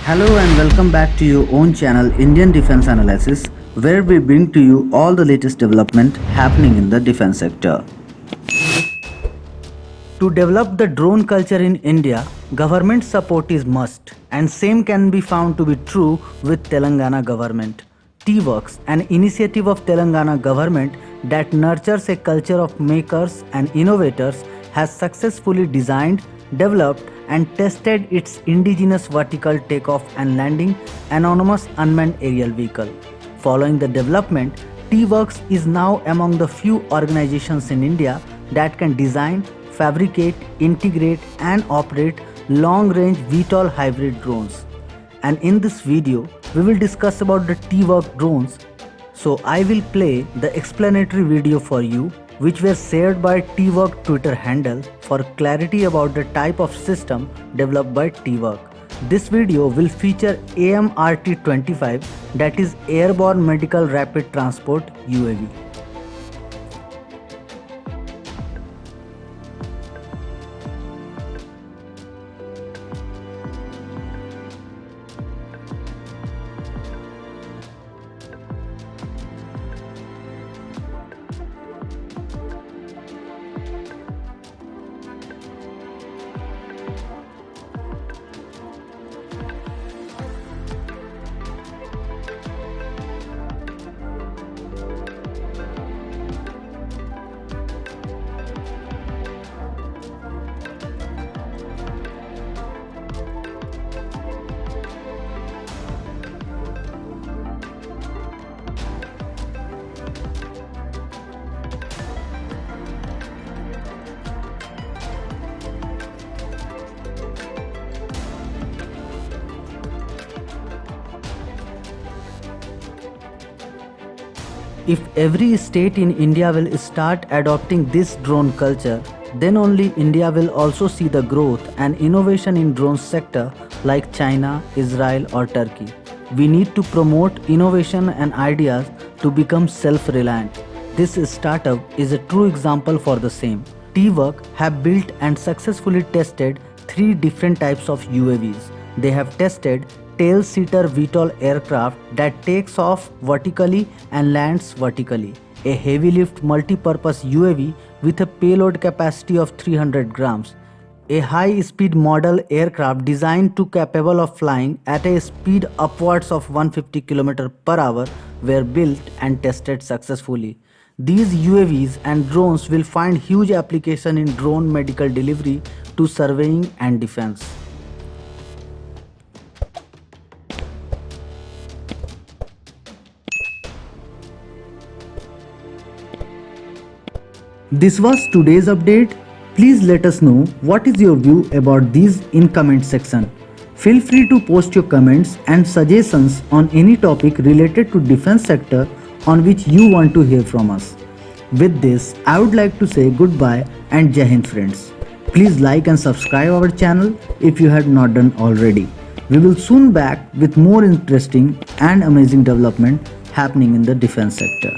Hello and welcome back to your own channel Indian Defense Analysis, where we bring to you all the latest development happening in the defense sector. To develop the drone culture in India, government support is must, and same can be found to be true with Telangana government. T-Works, an initiative of Telangana government that nurtures a culture of makers and innovators, has successfully designed, developed and tested its indigenous vertical takeoff and landing autonomous unmanned aerial vehicle. Following the development, T-Works is now among the few organizations in India that can design, fabricate, integrate and operate long-range VTOL hybrid drones. And in this video, we will discuss about the T-Works drones. So I will play the explanatory video for you, which were shared by T-Works Twitter handle for clarity about the type of system developed by T-Works. This video will feature AMRT-25, that is Airborne Medical Rapid Transport UAV. If every state in India will start adopting this drone culture, then only India will also see the growth and innovation in drone sector like China, Israel or Turkey. We need to promote innovation and ideas to become self-reliant. This startup is a true example for the same. T-Works have built and successfully tested 3 different types of UAVs. They have tested tail-seater VTOL aircraft that takes off vertically and lands vertically, a heavy-lift multi-purpose UAV with a payload capacity of 300 grams, a high-speed model aircraft designed to capable of flying at a speed upwards of 150 km per hour were built and tested successfully. These UAVs and drones will find huge application in drone medical delivery to surveying and defense. This was today's update. Please let us know what is your view about these in comment section. Feel free to post your comments and suggestions on any topic related to defense sector on which you want to hear from us. With this, I would like to say goodbye and Jai Hind friends. Please like and subscribe our channel if you had not done already. We will soon back with more interesting and amazing development happening in the defense sector.